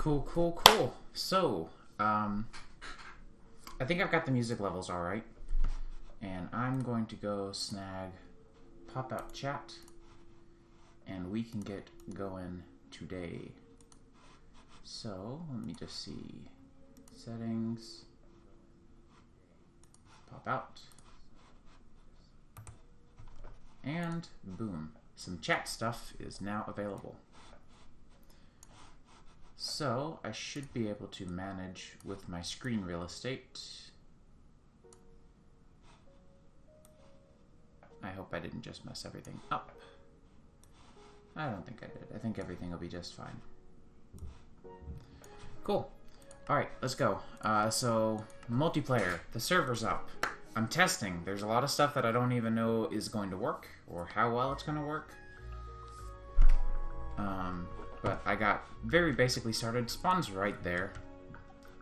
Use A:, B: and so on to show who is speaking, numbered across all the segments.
A: Cool, cool, cool. So, I think I've got the music levels all right. And I'm going to go snag pop-out chat. And we can get going today. So, let me just see. Settings. Pop out. And boom. Some chat stuff is now available. So, I should be able to manage with my screen real estate. I hope I didn't just mess everything up. I don't think I did. I think everything will be just fine. Cool. Alright, let's go. So, multiplayer. The server's up. I'm testing. There's a lot of stuff that I don't even know is going to work, or how well it's going to work. But I got very basically started. Spawn's right there.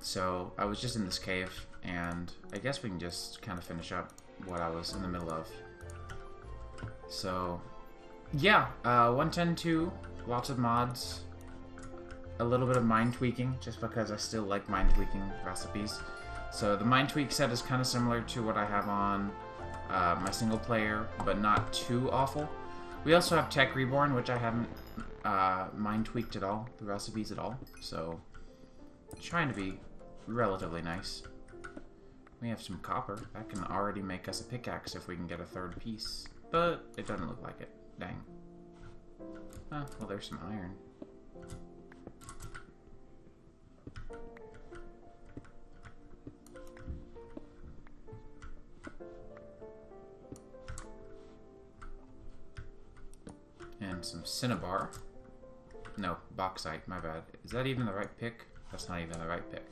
A: So, I was just in this cave, and I guess we can just kind of finish up what I was in the middle of. So, yeah, 1.10.2, lots of mods, a little bit of mind tweaking, just because I still like mind tweaking recipes. So the mind tweak set is kind of similar to what I have on my single player, but not too awful. We also have Tech Reborn, which I haven't mind tweaked at all, the recipes at all, so trying to be relatively nice. We have some copper. That can already make us a pickaxe if we can get a third piece, but it doesn't look like it. Dang. Oh, well, there's some iron. And some cinnabar. No, bauxite, my bad. Is that even the right pick? That's not even the right pick.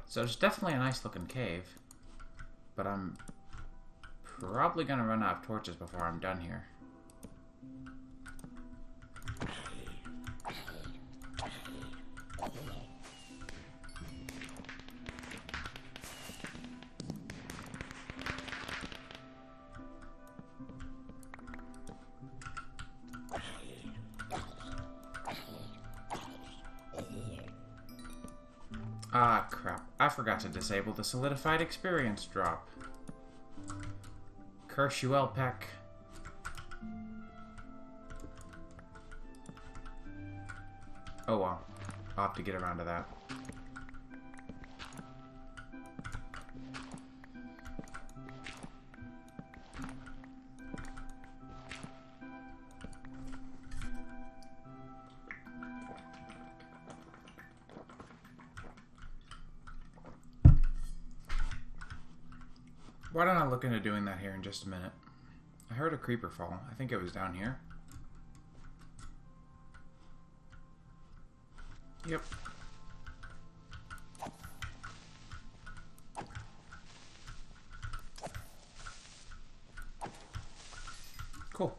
A: So it's definitely a nice looking cave, but I'm probably gonna run out of torches before I'm done here. Ah, crap. I forgot to disable the solidified experience drop. Curse you, Elpec. Oh well. I'll have to get around to that. Why don't I look into doing that here in just a minute? I heard a creeper fall. I think it was down here. Yep. Cool.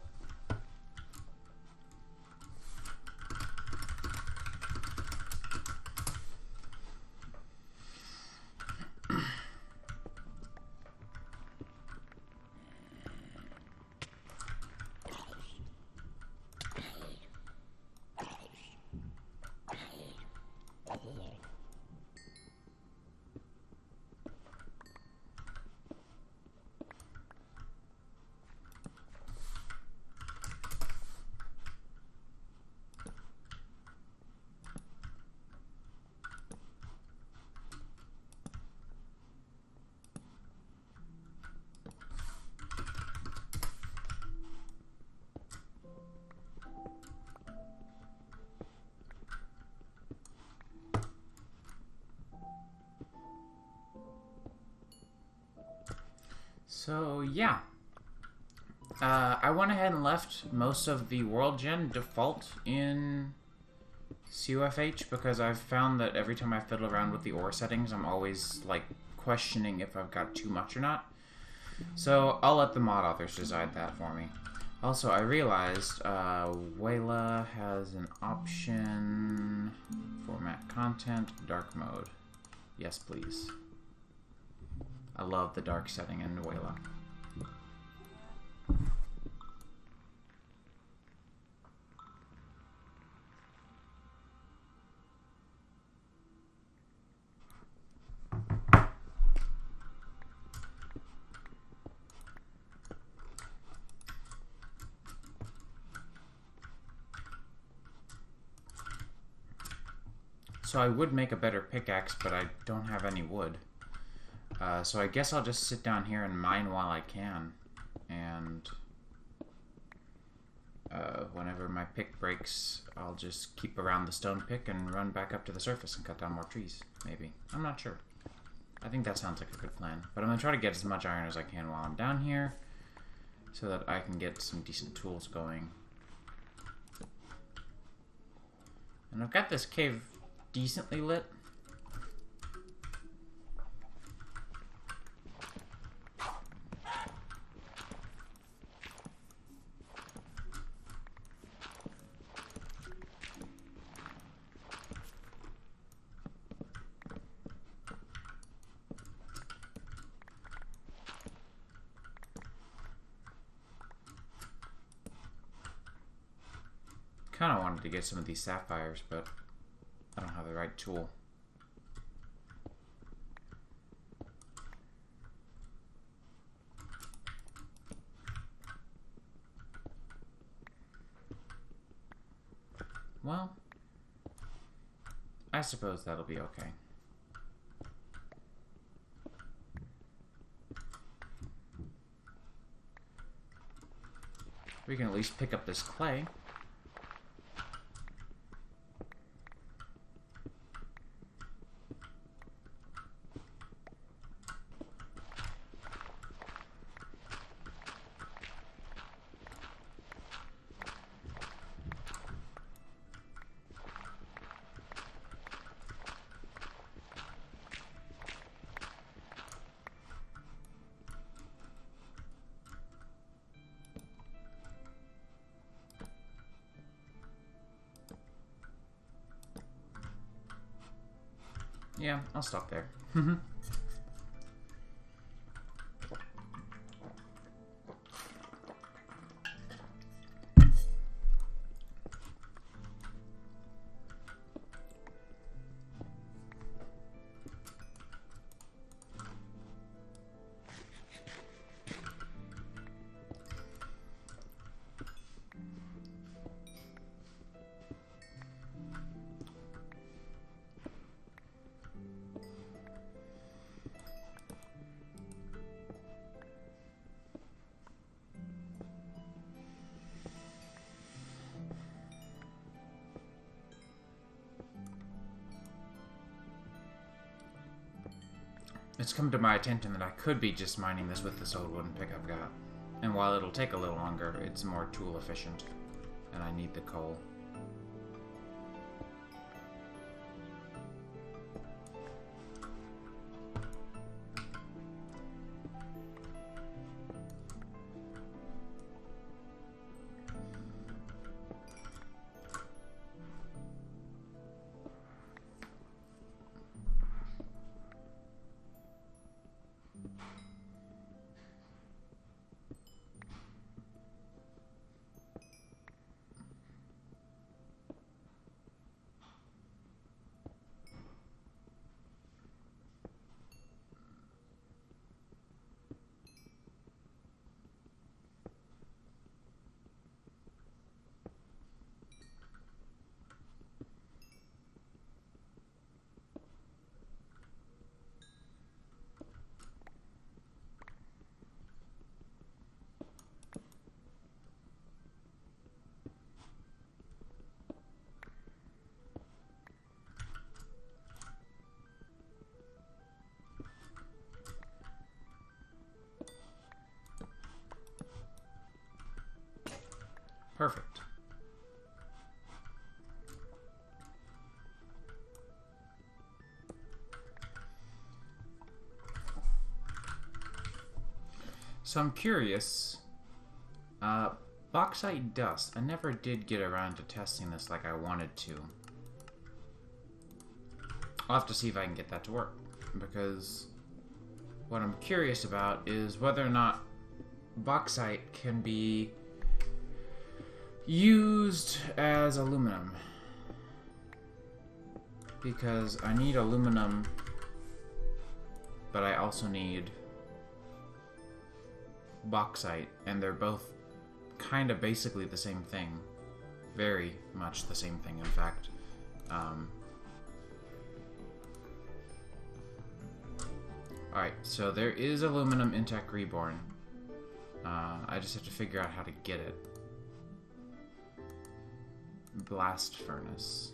A: So, yeah. I went ahead and left most of the world gen default in CUFH because I've found that every time I fiddle around with the ore settings, I'm always, like, questioning if I've got too much or not. So I'll let the mod authors decide that for me. Also, I realized Wayla has an option, format content, dark mode. Yes, please. I love the dark setting in Wayla. So I would make a better pickaxe, but I don't have any wood. So I guess I'll just sit down here and mine while I can. And whenever my pick breaks, I'll just keep around the stone pick and run back up to the surface and cut down more trees. Maybe. I'm not sure. I think that sounds like a good plan. But I'm going to try to get as much iron as I can while I'm down here, so that I can get some decent tools going. And I've got this cave decently lit. Kind of wanted to get some of these sapphires, but I don't have the right tool. Well, I suppose that'll be okay. We can at least pick up this clay. Yeah, I'll stop there. It's come to my attention that I could be just mining this with this old wooden pick I've got. And while it'll take a little longer, it's more tool efficient. And I need the coal. Perfect. So I'm curious. Bauxite dust. I never did get around to testing this like I wanted to. I'll have to see if I can get that to work. Because what I'm curious about is whether or not bauxite can be used as aluminum. Because I need aluminum, but I also need bauxite, and they're both kind of basically the same thing. Very much the same thing, in fact. Alright, so there is aluminum in Tech Reborn. I just have to figure out how to get it. Blast furnace.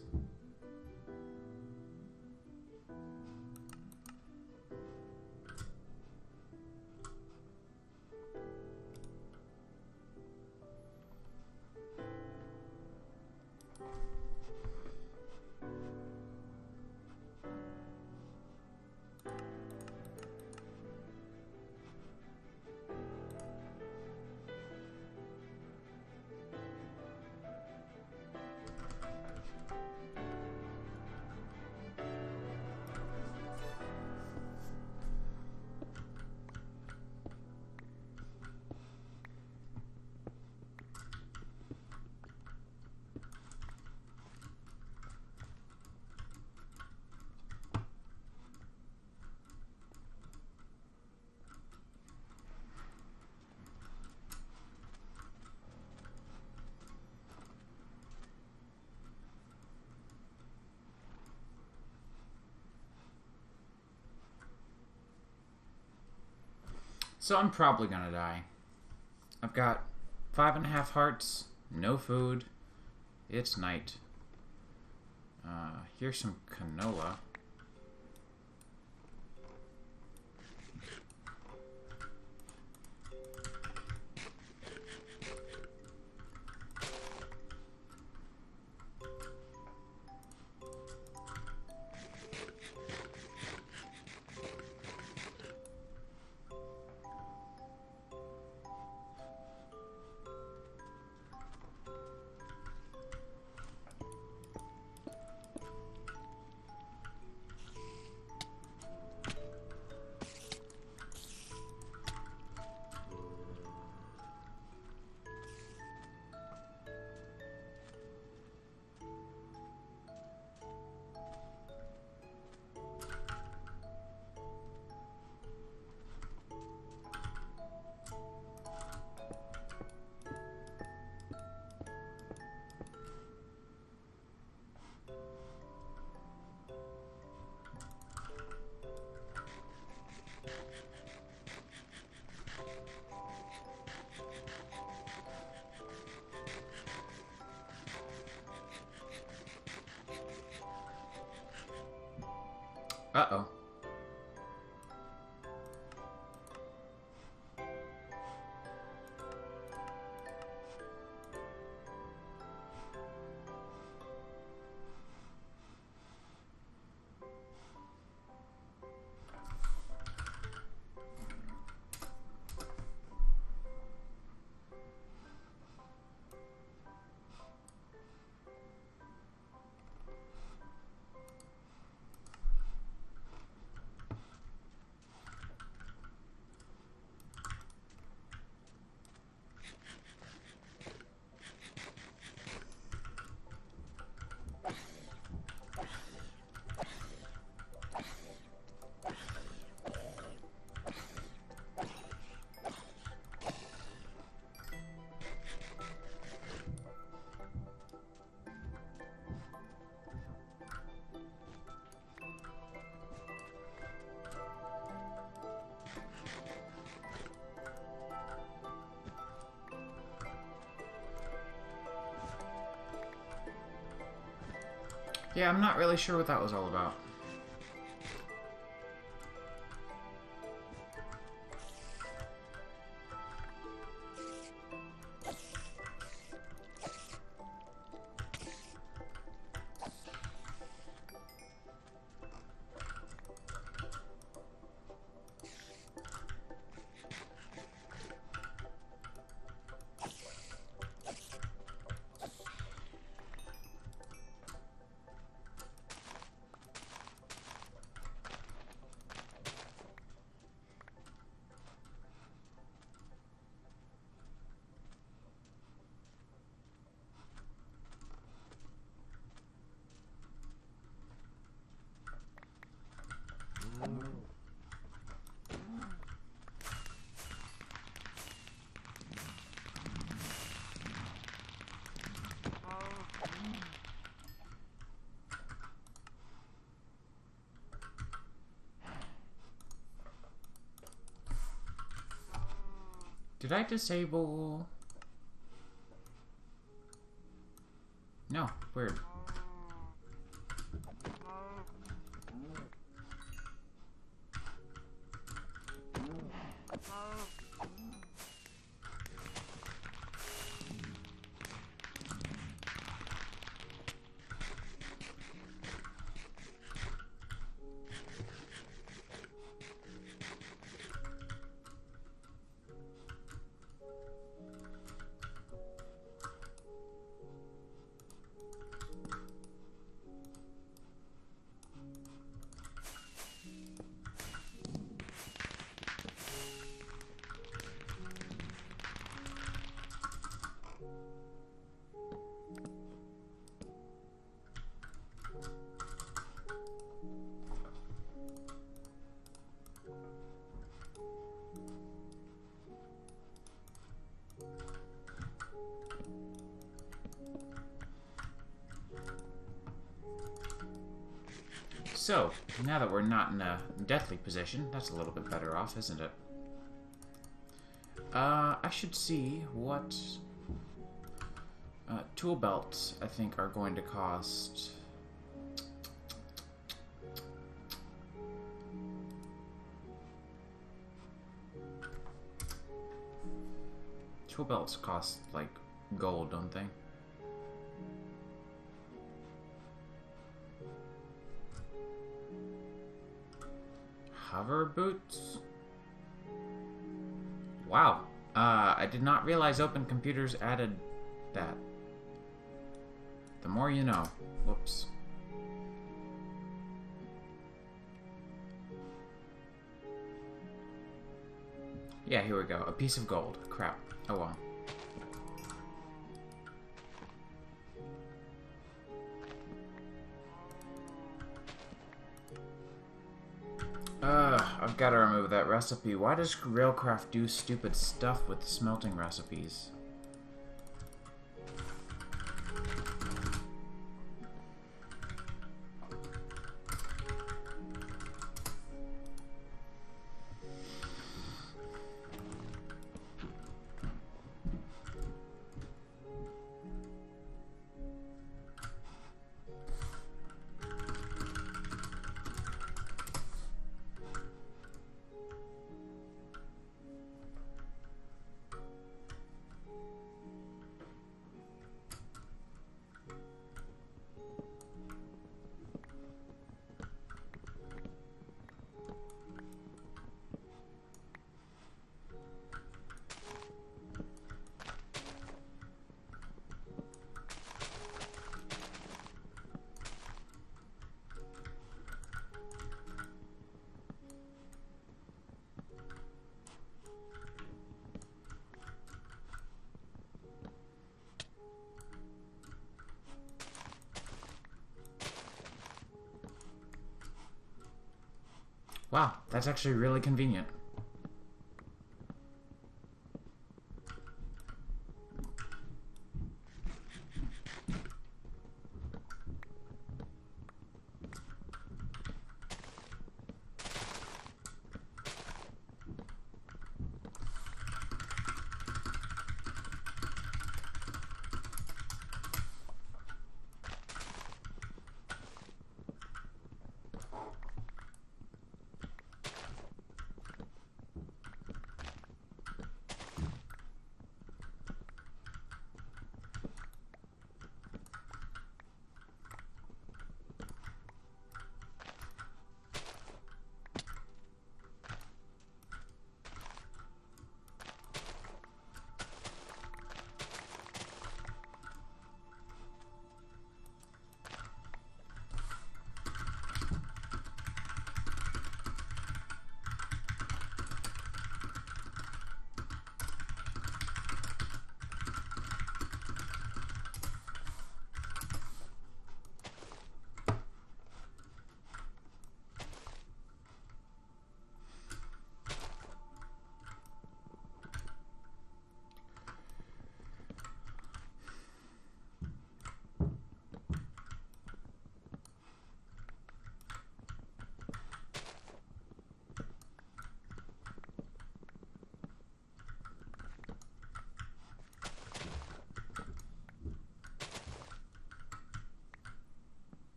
A: So I'm probably gonna die. I've got 5.5 hearts, no food, it's night. Here's some canola. Uh-oh. Yeah, I'm not really sure what that was all about. Did I disable... No, weird. So, now that we're not in a deathly position, that's a little bit better off, isn't it? I should see what tool belts I think are going to cost. Tool belts cost like gold, don't they? Hover boots? Wow. I did not realize Open Computers added that. The more you know. Whoops. Yeah, here we go. A piece of gold. Crap. Oh well. I've got to remove that recipe. Why does Railcraft do stupid stuff with smelting recipes? Wow, that's actually really convenient.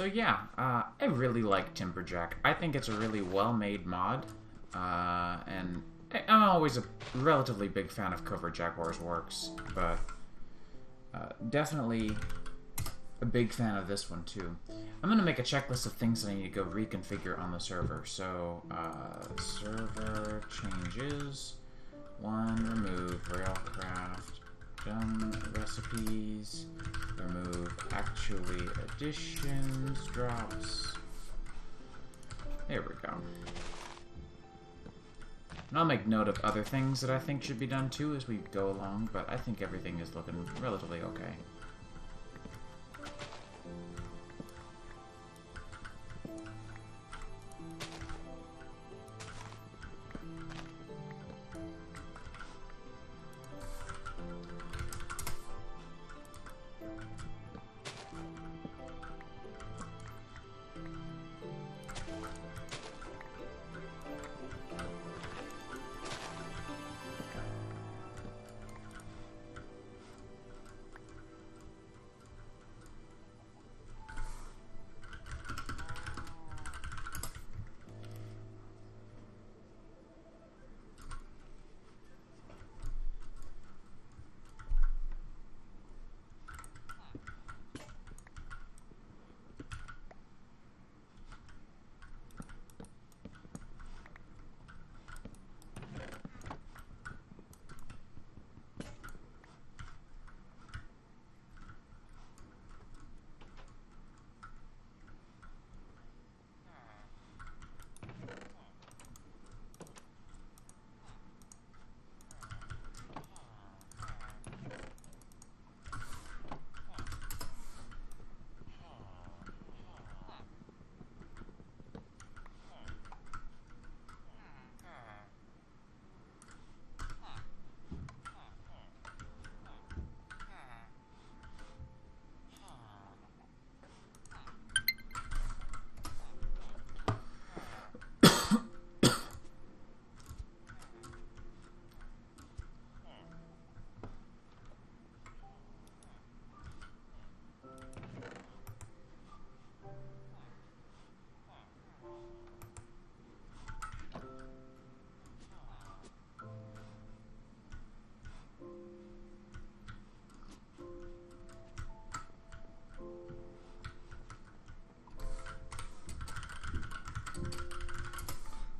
A: So yeah, I really like Timberjack. I think it's a really well-made mod, and I'm always a relatively big fan of Covert Jaguar's works, but definitely a big fan of this one too. I'm going to make a checklist of things that I need to go reconfigure on the server. So, server changes, 1, remove railcraft, done recipes, remove actually additions, drops. There we go. And I'll make note of other things that I think should be done too as we go along, but I think everything is looking relatively okay.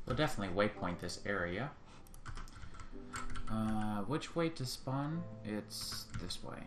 A: We'll definitely waypoint this area. Which way to spawn? It's this way.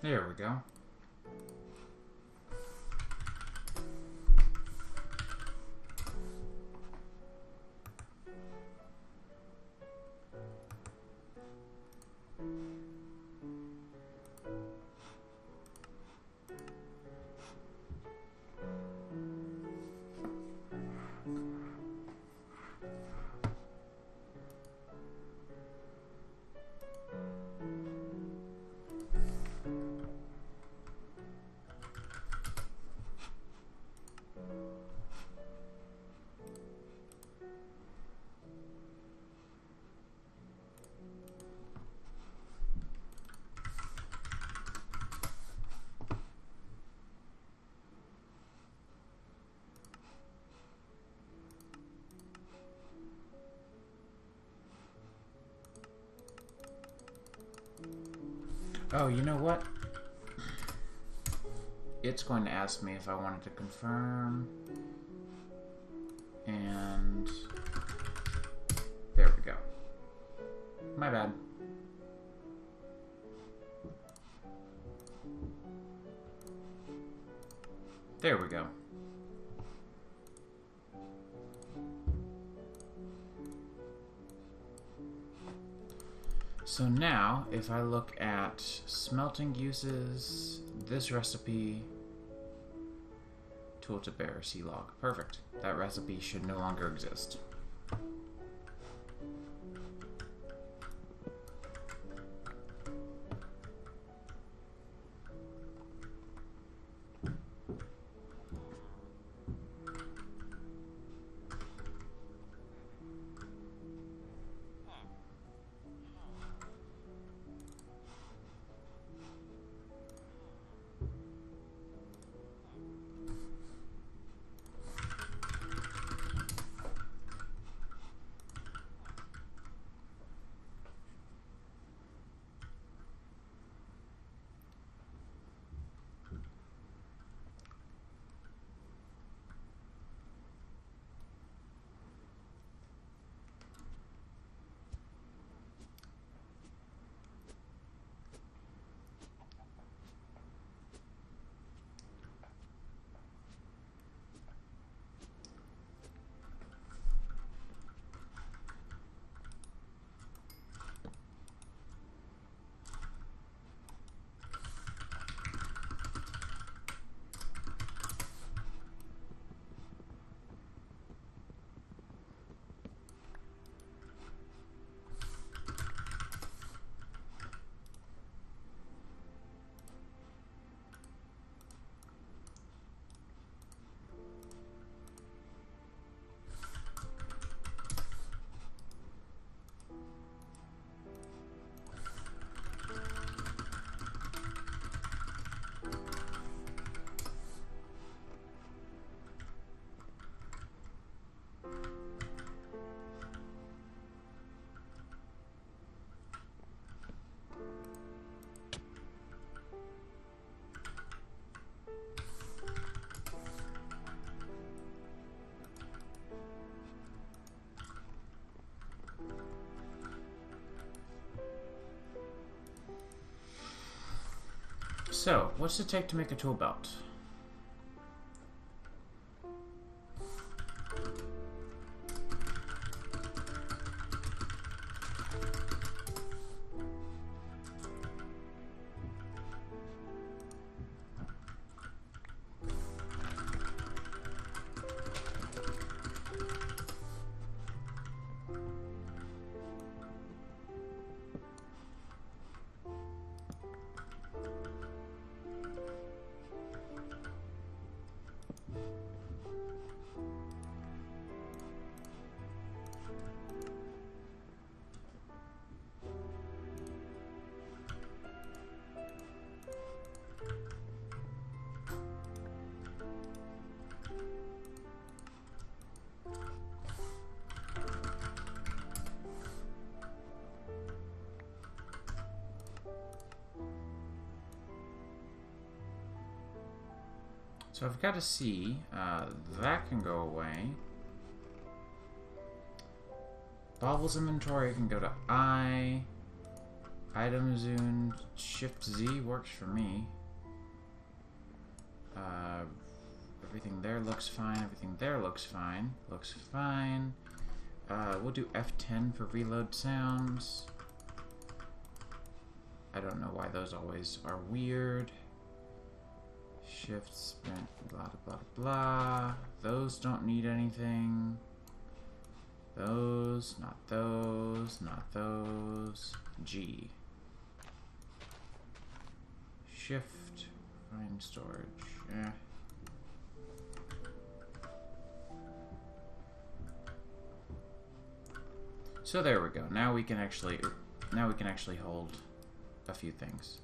A: There we go. Oh, you know what? It's going to ask me if I wanted to confirm. And there we go. My bad. There we go. So now, if I look at smelting uses, this recipe, tooltip error, C-log. Perfect. That recipe should no longer exist. So, what's it take to make a tool belt? So I've got to see, that can go away. Baubles inventory can go to I. Item zoom, Shift Z works for me. Everything there looks fine. Everything there looks fine. Looks fine. We'll do F10 for reload sounds. I don't know why those always are weird. Shift, sprint, blah, blah, blah. Those don't need anything. Those, not those, not those. G. Shift, find storage. Eh. So there we go. Now we can actually hold a few things.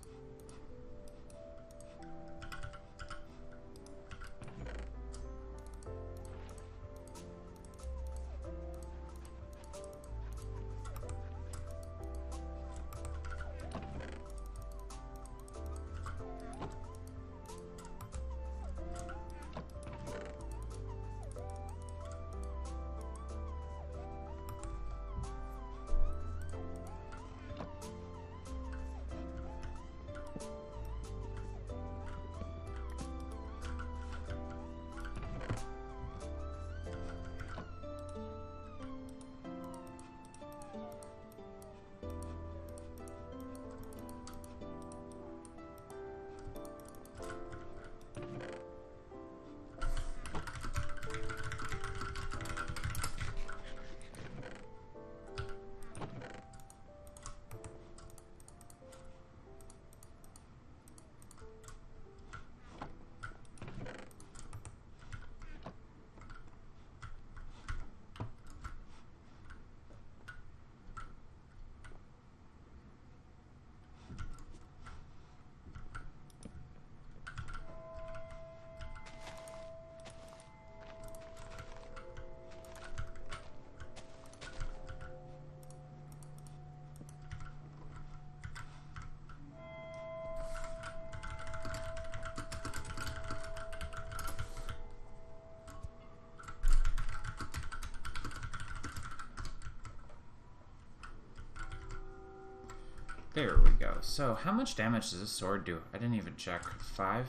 A: There we go. So, how much damage does this sword do? I didn't even check. 5?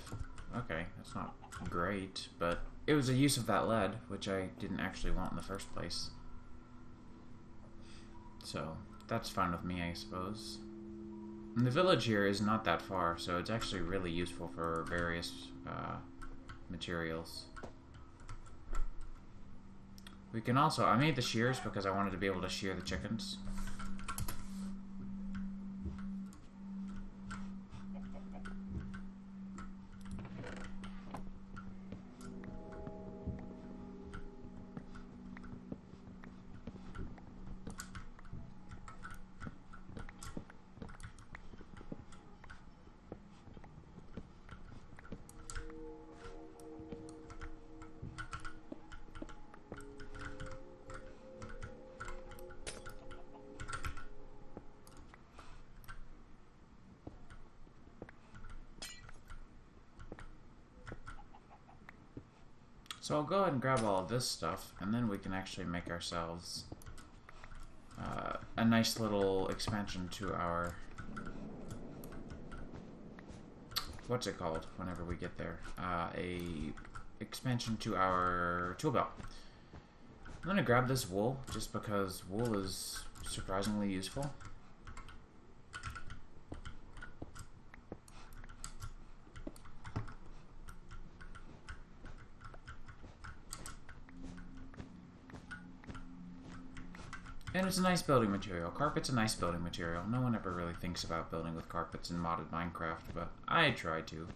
A: Okay, that's not great, but it was a use of that lead, which I didn't actually want in the first place. So, that's fine with me, I suppose. And the village here is not that far, so it's actually really useful for various materials. We can also... I made the shears because I wanted to be able to shear the chickens. So I'll go ahead and grab all of this stuff, and then we can actually make ourselves a nice little expansion to our... What's it called whenever we get there? A expansion to our tool belt. I'm going to grab this wool, just because wool is surprisingly useful. And it's a nice building material. Carpet's a nice building material. No one ever really thinks about building with carpets in modded Minecraft, but I try to.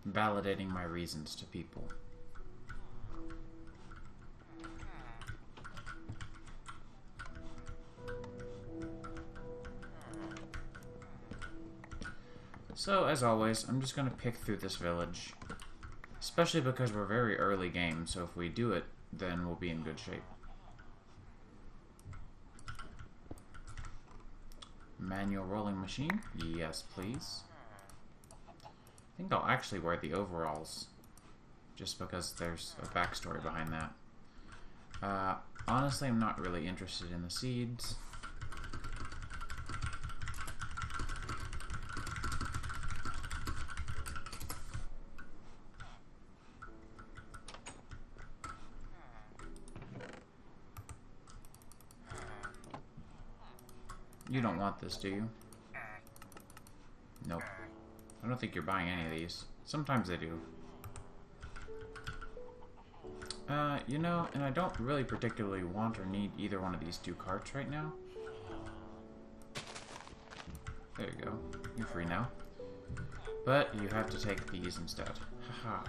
A: validating my reasons to people. So, as always, I'm just going to pick through this village. Especially because we're very early game, so if we do it, then we'll be in good shape. Manual rolling machine? Yes, please. I think I'll actually wear the overalls. Just because there's a backstory behind that. Honestly, I'm not really interested in the seeds. You don't want this, do you? Nope. I don't think you're buying any of these. Sometimes they do. You know, and I don't really particularly want or need either one of these two carts right now. There you go. You're free now. But you have to take these instead. Haha.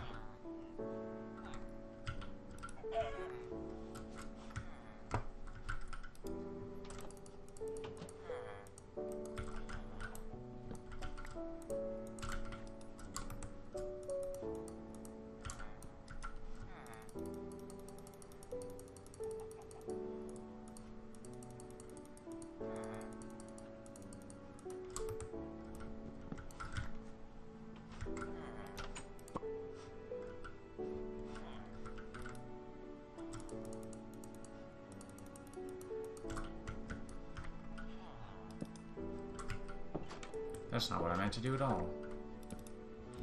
A: That's not what I meant to do at all.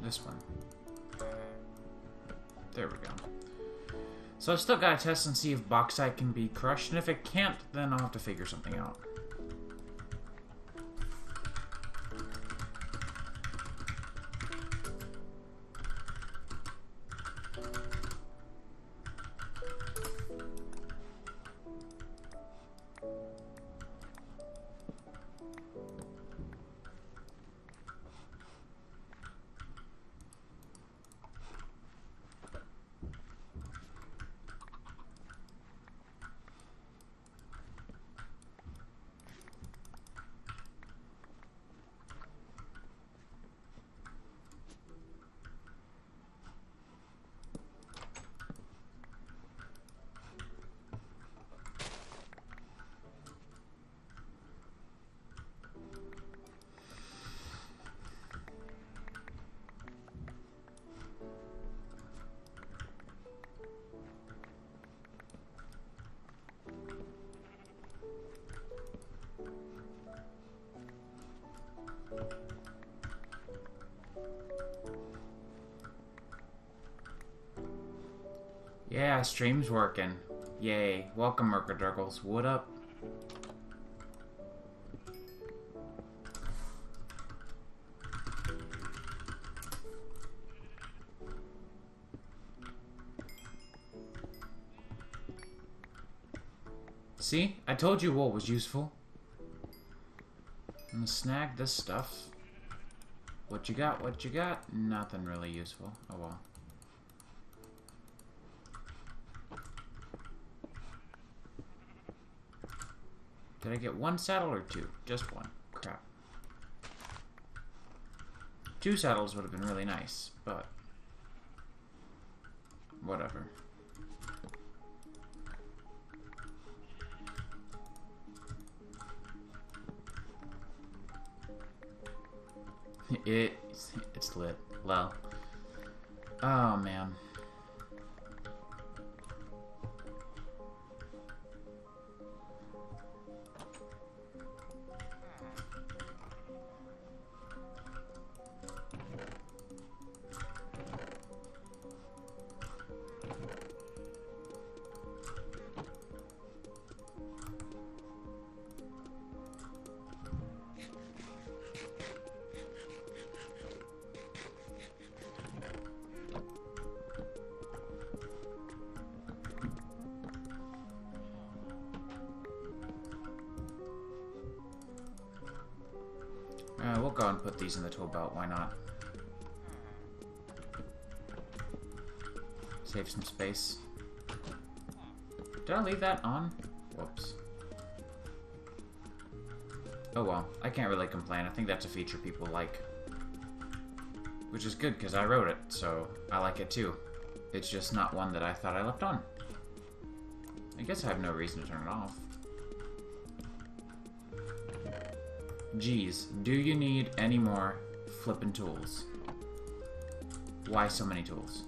A: This one. There we go. So I've still got to test and see if bauxite can be crushed, and if it can't, then I'll have to figure something out. Yeah, stream's working. Yay. Welcome, Mercadurgles. What up? See? I told you wool was useful. I'm gonna snag this stuff. What you got? What you got? Nothing really useful. Oh well. Did I get one saddle or two? Just one. Crap. 2 saddles would have been really nice, but whatever. It's lit. Well. Oh man. We'll go and put these in the tool belt, why not? Save some space. Did I leave that on? Whoops. Oh well, I can't really complain. I think that's a feature people like. Which is good, because I wrote it, so I like it too. It's just not one that I thought I left on. I guess I have no reason to turn it off. Geez, do you need any more flippin' tools? Why so many tools?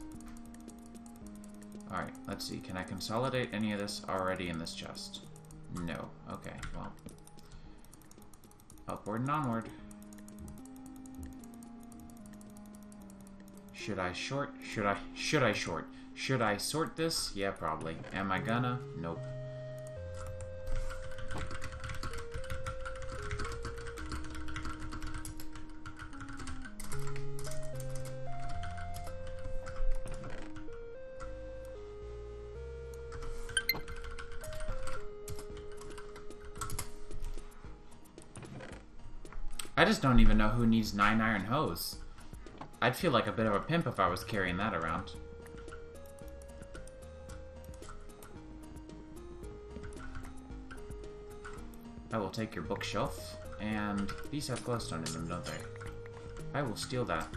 A: Alright, let's see. Can I consolidate any of this already in this chest? No. Okay, well. Upward and onward. Should I short? Should I short? Should I sort this? Yeah, probably. Am I gonna? Nope. I just don't even know who needs 9 iron hose. I'd feel like a bit of a pimp if I was carrying that around. I will take your bookshelf, and these have glowstone in them, don't they? I will steal that.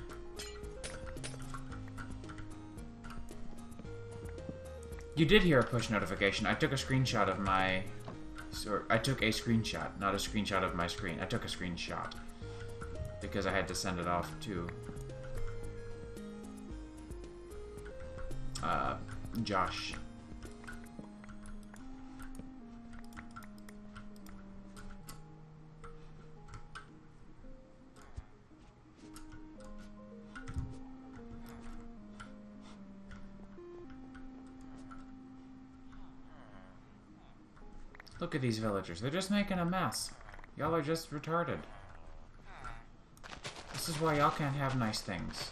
A: You did hear a push notification. I took a screenshot of my... I took a screenshot, not a screenshot of my screen. I took a screenshot. Because I had to send it off to... Josh. Look at these villagers. They're just making a mess. Y'all are just retarded. This is why y'all can't have nice things.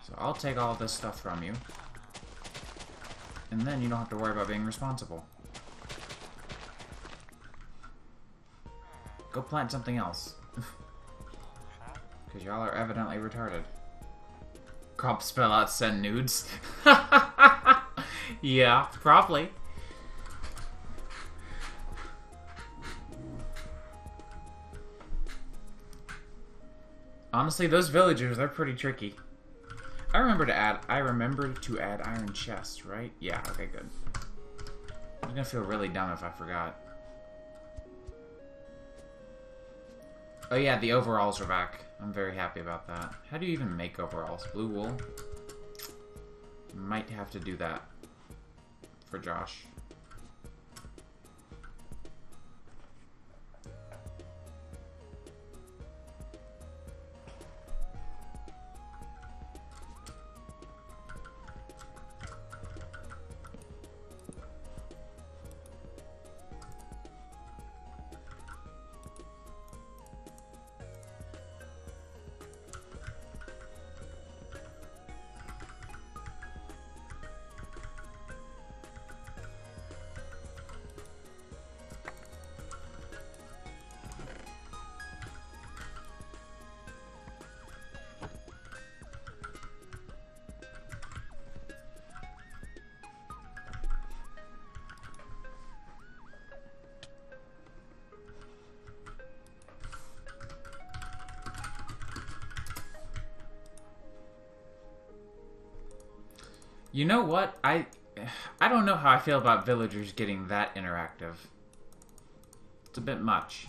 A: So I'll take all this stuff from you. And then you don't have to worry about being responsible. Go plant something else. Because y'all are evidently retarded. Crop spell out send nudes. Yeah, probably. Honestly, those villagers, they're pretty tricky. I remembered to add iron chests, right? Yeah, okay, good. I'm gonna feel really dumb if I forgot. Oh yeah, the overalls are back. I'm very happy about that. How do you even make overalls? Blue wool? Might have to do that for Josh. You know what? I don't know how I feel about villagers getting that interactive. It's a bit much.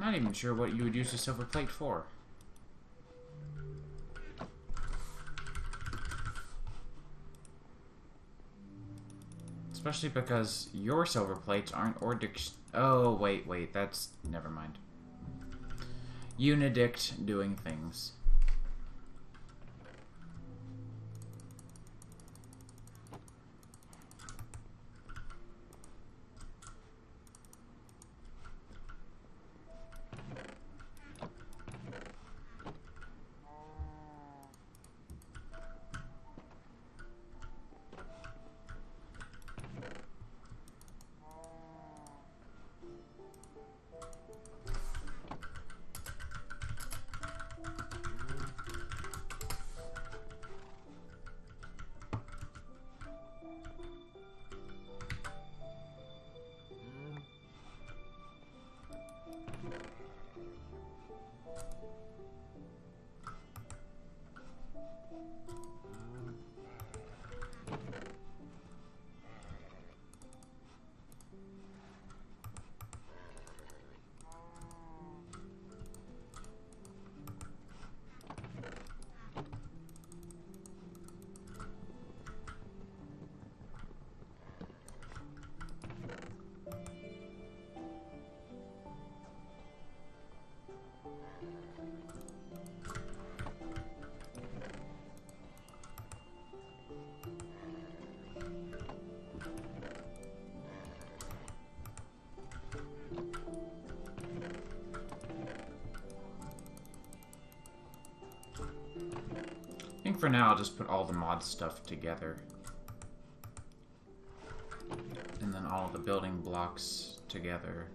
A: I'm not even sure what you would use a silver plate for. Especially because your silver plates aren't oh, wait, that's... never mind. Unedict doing things. I think for now I'll just put all the mod stuff together. And then all the building blocks together.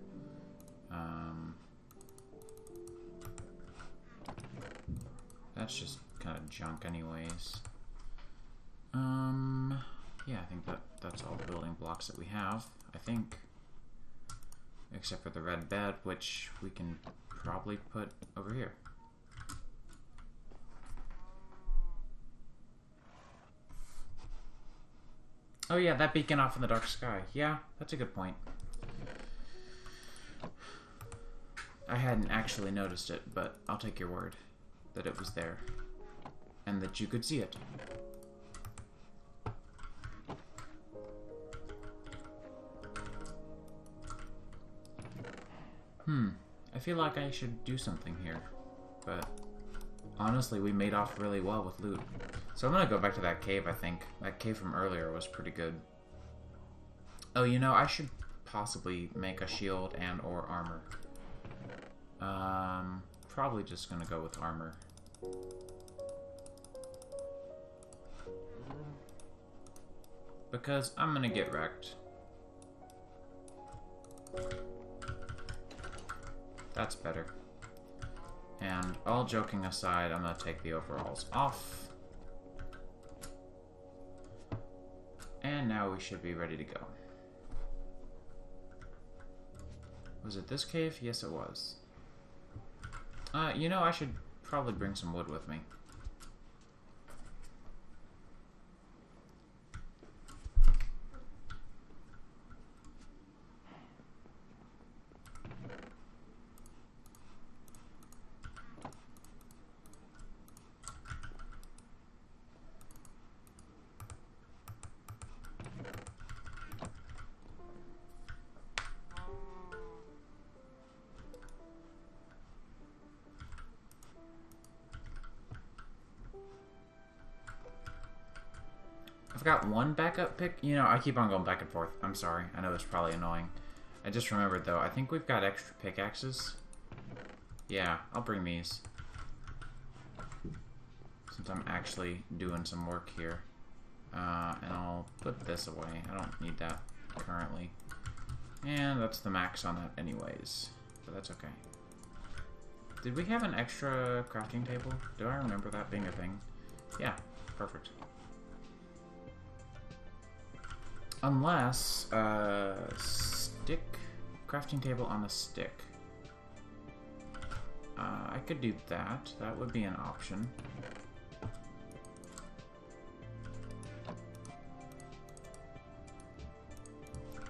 A: That's just kind of junk anyways. Yeah, I think that's all the building blocks that we have, I think. Except for the red bed, which we can probably put over here. Oh yeah, that beacon off in the dark sky. Yeah, that's a good point. I hadn't actually noticed it, but I'll take your word that it was there. And that you could see it. I feel like I should do something here. But honestly, we made off really well with loot. So I'm gonna go back to that cave, I think. That cave from earlier was pretty good. Oh, you know, I should possibly make a shield and or armor. Probably just gonna go with armor. Because I'm gonna get wrecked. That's better. And all joking aside, I'm gonna take the overalls off. And now we should be ready to go. Was it this cave? Yes, it was. You know, I should probably bring some wood with me. I've got one backup pick. You know, I keep on going back and forth. I'm sorry. I know it's probably annoying. I just remembered, though. I think we've got extra pickaxes. Yeah, I'll bring these. Since I'm actually doing some work here. And I'll put this away. I don't need that currently. And that's the max on that anyways. But that's okay. Did we have an extra crafting table? Do I remember that being a thing? Yeah, perfect. Unless, stick, crafting table on a stick. I could do that. That would be an option.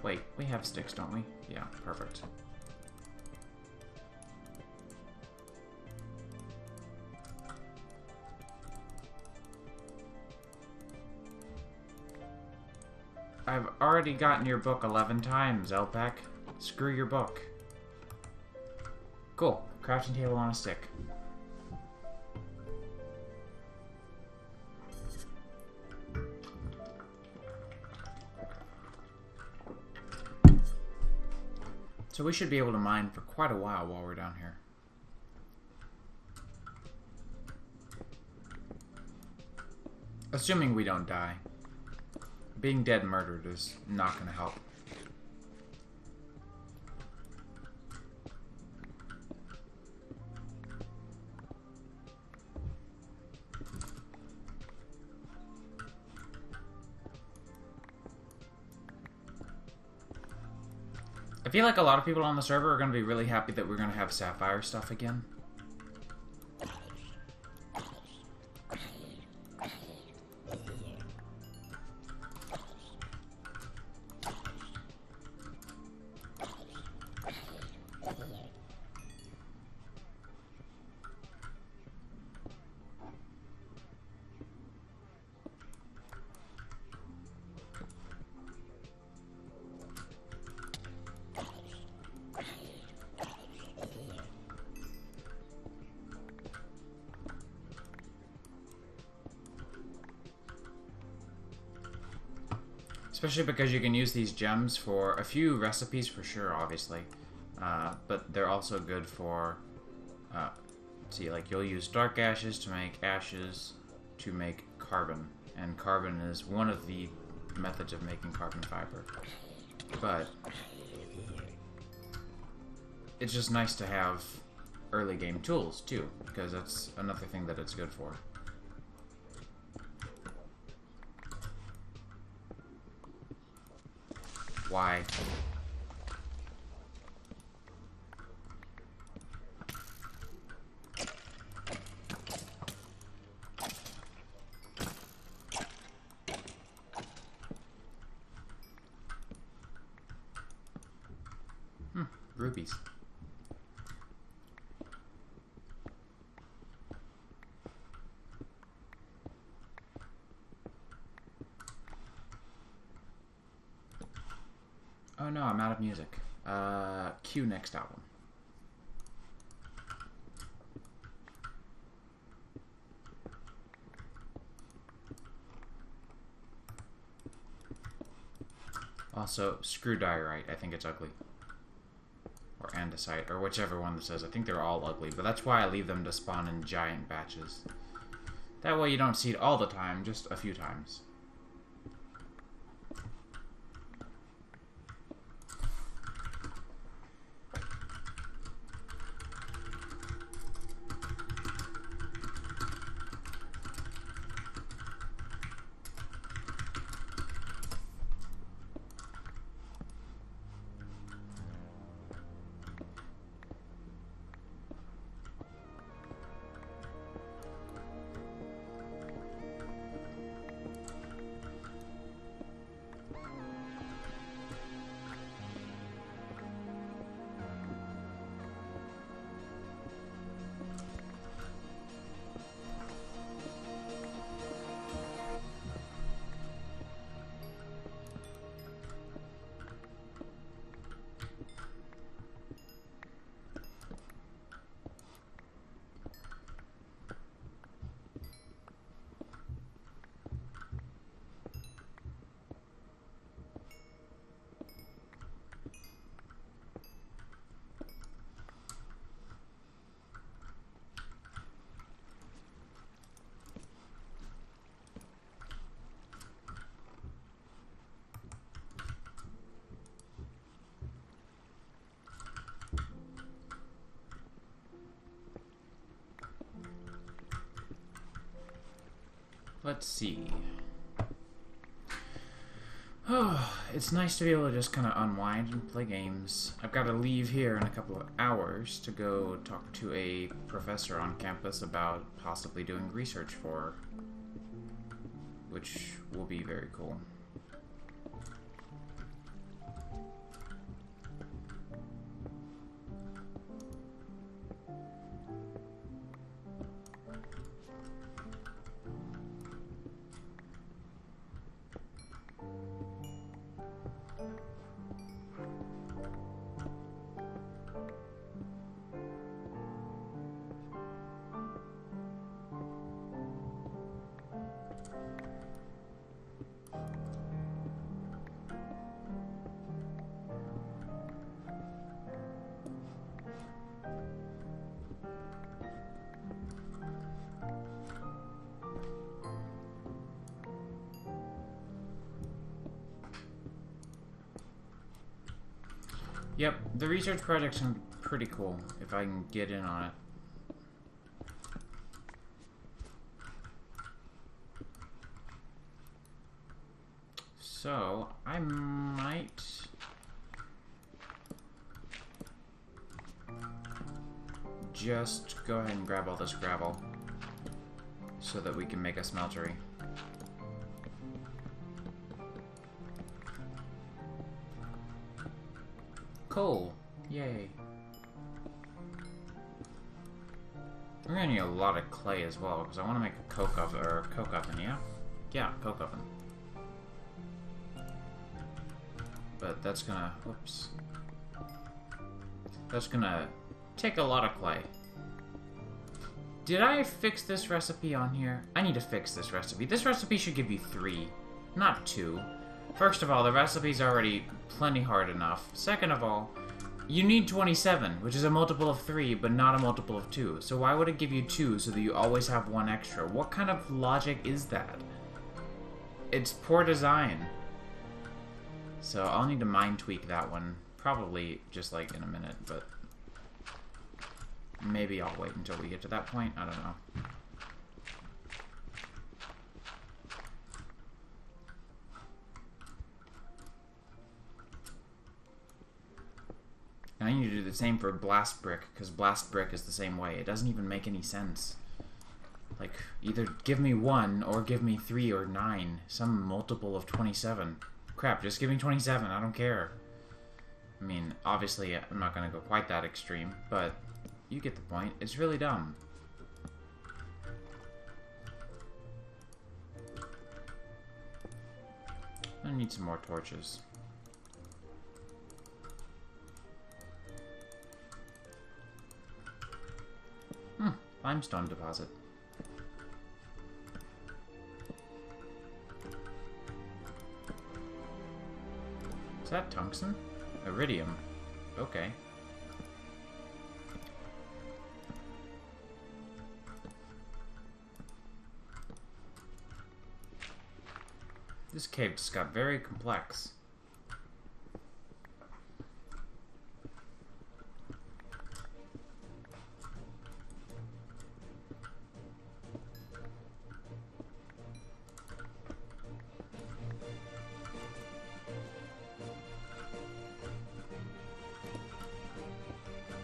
A: Wait, we have sticks, don't we? Yeah, perfect. I've already gotten your book 11 times, Elpec. Screw your book. Cool. Crafting table on a stick. So we should be able to mine for quite a while we're down here. Assuming we don't die. Being dead and murdered is not going to help. I feel like a lot of people on the server are going to be really happy that we're going to have sapphire stuff again. Especially because you can use these gems for a few recipes for sure, obviously. But they're also good for, see, like you'll use dark ashes to make ashes to make carbon. And carbon is one of the methods of making carbon fiber. But it's just nice to have early game tools too, because that's another thing that it's good for. Why? Rubies. Oh no, I'm out of music. Cue next album. Also, screw diorite. I think it's ugly. Or andesite, or whichever one this is. I think they're all ugly, but that's why I leave them to spawn in giant batches. That way you don't see it all the time, just a few times. Let's see. Oh, it's nice to be able to just kind of unwind and play games. I've got to leave here in a couple of hours to go talk to a professor on campus about possibly doing research for her, which will be very cool. Yep, the research project sounds pretty cool, if I can get in on it. So, I might... just go ahead and grab all this gravel so that we can make a smeltery. Coal! Yay! We're gonna need a lot of clay as well, because I want to make a coke oven, yeah? Yeah, coke oven. But that's gonna... whoops. That's gonna take a lot of clay. Did I fix this recipe on here? I need to fix this recipe. This recipe should give you 3, not 2. First of all, the recipe's already plenty hard enough. Second of all, you need 27, which is a multiple of 3, but not a multiple of 2. So why would it give you 2 so that you always have 1 extra? What kind of logic is that? It's poor design. So I'll need to mind tweak that one. Probably just like in a minute, but maybe I'll wait until we get to that point. I don't know. I need to do the same for blast brick, because blast brick is the same way. It doesn't even make any sense. Like, either give me 1 or give me 3 or 9. Some multiple of 27. Crap, just give me 27. I don't care. I mean, obviously, I'm not going to go quite that extreme, but you get the point. It's really dumb. I need some more torches. Limestone deposit. Is that tungsten? Iridium. Okay. This cave just got very complex.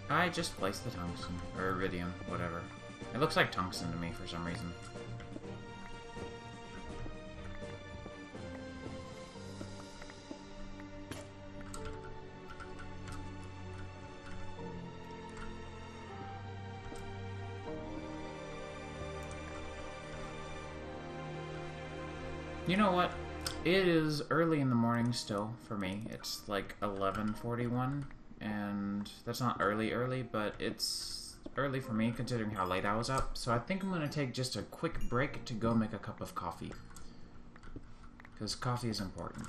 A: I just placed the tungsten, or iridium, whatever. It looks like tungsten to me for some reason. You know what? It is early in the morning still for me. It's like 11:41. And that's not early, but it's early for me considering how late I was up. So I think I'm going to take just a quick break to go make a cup of coffee. Because coffee is important.